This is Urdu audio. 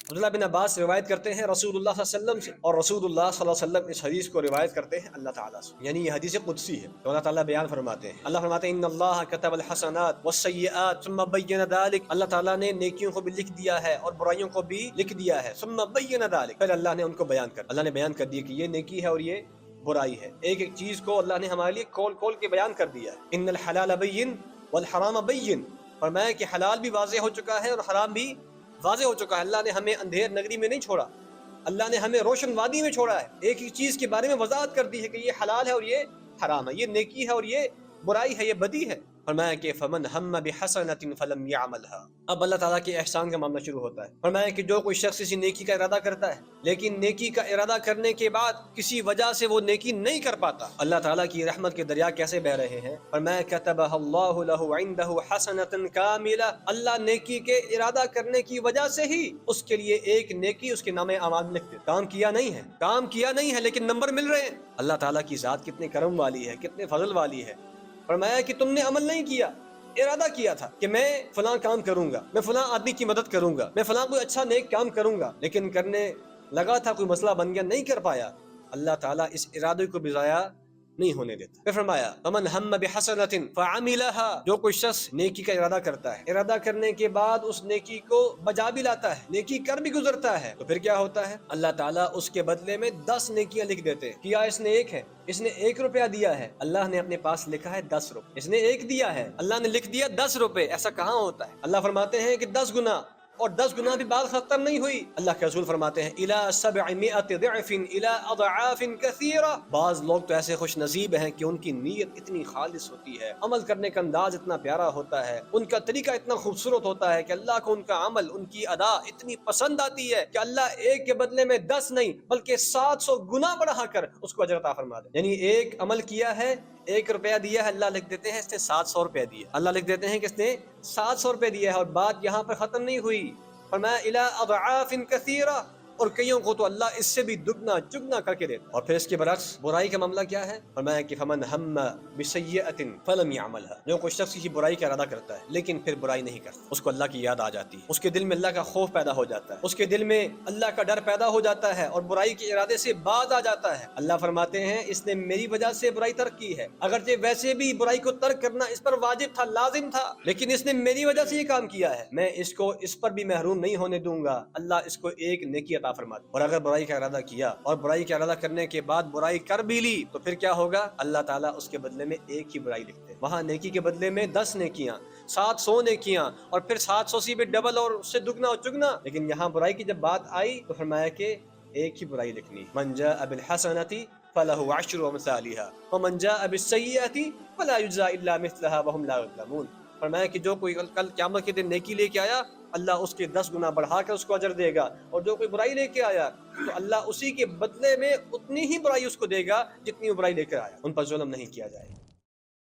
عبداللہ بن عباس روایت کرتے ہیں رسول اللہ صلی اللہ علیہ وسلم سے، اور رسول اللہ صلی اللہ علیہ وسلم اس حدیث کو روایت کرتے ہیں اللہ تعالیٰ سے، یعنی یہ حدیث قدسی ہے تو اللہ تعالیٰ بیان فرماتے ہیں، اللہ فرماتے ہیں ان اللہ کتب الحسنات والسیئات ثم بین ذلک، اللہ تعالیٰ نے نیکیوں کو بھی لکھ دیا ہے اور برائیوں کو بھی لکھ دیا ہے، ثم بین ذلک، پھر اللہ نے ان کو بیان کر، اللہ نے بیان کر دیا کہ یہ نیکی ہے اور یہ برائی ہے، ایک ایک چیز کو اللہ نے ہمارے لیے کھول کھول کے بیان کر دیا ہے، ان الحلال بین والحرام بین، فرمایا کہ حلال بھی واضح ہو چکا ہے اور حرام بھی واضح ہو چکا ہے، اللہ نے ہمیں اندھیر نگری میں نہیں چھوڑا، اللہ نے ہمیں روشن وادی میں چھوڑا ہے، ایک ایک چیز کے بارے میں وضاحت کر دی ہے کہ یہ حلال ہے اور یہ حرام ہے، یہ نیکی ہے اور یہ برائی ہے، یہ بدی ہے، فرمایا کہ فمن ہم بحسنۃ فلم يعملها، اب اللہ تعالیٰ کے احسان کا معاملہ شروع ہوتا ہے، فرمایا کہ جو کوئی شخص کسی نیکی کا ارادہ کرتا ہے لیکن نیکی کا ارادہ کرنے کے بعد کسی وجہ سے وہ نیکی نہیں کر پاتا، اللہ تعالیٰ کی رحمت کے دریا کیسے بہ رہے ہیں، فرمایا كتبها اللہ له عنده حسنۃ کاملہ، اللہ نیکی کے ارادہ کرنے کی وجہ سے ہی اس کے لیے ایک نیکی اس کے نام اعمال میں لکھ دے، کام کیا نہیں ہے لیکن نمبر مل رہے ہیں، اللہ تعالیٰ کی ذات کتنے کرم والی ہے، کتنے فضل والی ہے، فرمایا کہ تم نے عمل نہیں کیا، ارادہ کیا تھا کہ میں فلاں کام کروں گا، میں فلاں آدمی کی مدد کروں گا، میں فلاں کوئی اچھا نیک کام کروں گا، لیکن کرنے لگا تھا، کوئی مسئلہ بن گیا، نہیں کر پایا، اللہ تعالیٰ اس ارادے کو بھی ضائع نہیں ہونے دیتا، پھر فرمایا فمن ہم بحسنۃ فعملها، جو کوئی شخص نیکی کا ارادہ کرتا ہے، ارادہ کرنے کے بعد اس نیکی کو بجا بھی لاتا ہے، نیکی کر بھی گزرتا ہے، تو پھر کیا ہوتا ہے، اللہ تعالیٰ اس کے بدلے میں 10 نیکیاں لکھ دیتے ہیں، کیا اس نے ایک ہے، اس نے 1 روپیہ دیا ہے، اللہ نے اپنے پاس لکھا ہے 10 روپے، اس نے 1 دیا ہے، اللہ نے لکھ دیا 10 روپے، ایسا کہاں ہوتا ہے، اللہ فرماتے ہیں کہ 10 گنا، اور 10 گنا بھی بات ختم نہیں ہوئی، اللہ کے رسول فرماتے ہیں الى 700 ضعف الى اضعاف کثیرہ، بعض لوگ تو ایسے خوش نصیب ہیں کہ ان کی نیت اتنی خالص ہوتی ہے، عمل کرنے کا انداز اتنا پیارا ہوتا ہے، ان کا طریقہ اتنا خوبصورت ہوتا ہے کہ اللہ کو ان کا عمل، ان کی ادا اتنی پسند آتی ہے کہ اللہ ایک کے بدلے میں 10 نہیں بلکہ 700 گنا بڑھا کر اس کو اجر عطا فرما دے، یعنی ایک عمل کیا ہے، 1 روپیہ دیا ہے، اللہ لکھ دیتے ہیں اس نے 700 روپیہ دیا، اللہ لکھ دیتے ہیں کہ اس نے 700 روپے دیا ہے، اور بات یہاں پر ختم نہیں ہوئی، فرمایا الی اضعاف کثیرہ، اور کئیوں کو تو اللہ اس سے بھی دگنا چگنا کر کے دیتا، اور پھر اس کے برعکس برائی کا معاملہ کیا ہے، فرمایا کہ فمن ہم بسیئۃ فلم يعملها، جو کوئی شخص کی برائی کا ارادہ کرتا ہے لیکن پھر برائی نہیں کرتا، اس کو اللہ کی یاد آ جاتی ہے، اس کے دل میں اللہ کا خوف پیدا ہو جاتا ہے، اس کے دل میں اللہ کا ڈر پیدا ہو جاتا ہے اور برائی کے ارادے سے باز آ جاتا ہے، اللہ فرماتے ہیں اس نے میری وجہ سے برائی ترک کی ہے، اگرچہ ویسے بھی برائی کو ترک کرنا اس پر واجب تھا، لازم تھا، لیکن اس نے میری وجہ سے یہ کام کیا ہے، میں اس کو اس پر بھی محروم نہیں ہونے دوں گا، اللہ اس کو ایک نیکی عطا فرما دے، اور اگر برائی کا ارادہ کیا اور برائی کا ارادہ کرنے کے بعد برائی کر بھی لی تو پھر کیا ہوگا، اللہ تعالیٰ اس کے بدلے میں ایک ہی برائی لکھتے ہیں، وہاں نیکی کے بدلے میں 10 نیکیاں، 700 نیکیاں، اور پھر 700 سے بھی ڈبل اور اس سے دگنا اور چگنا، لیکن یہاں برائی کی جب بات آئی تو فرمایا کہ ایک ہی برائی لکھنی، من جاء بالحسنۃ فلہ 10 امثالها ومن جاء بالسیئۃ فلا یجزى الا مثلها وهم لا یظلمون، فرمایا کہ جو کوئی کل قیامت کے دن نیکی لے کے آیا اللہ اس کے 10 گنا بڑھا کر اس کو اجر دے گا، اور جو کوئی برائی لے کے آیا تو اللہ اسی کے بدلے میں اتنی ہی برائی اس کو دے گا جتنی وہ برائی لے کر آیا، ان پر ظلم نہیں کیا جائے گا۔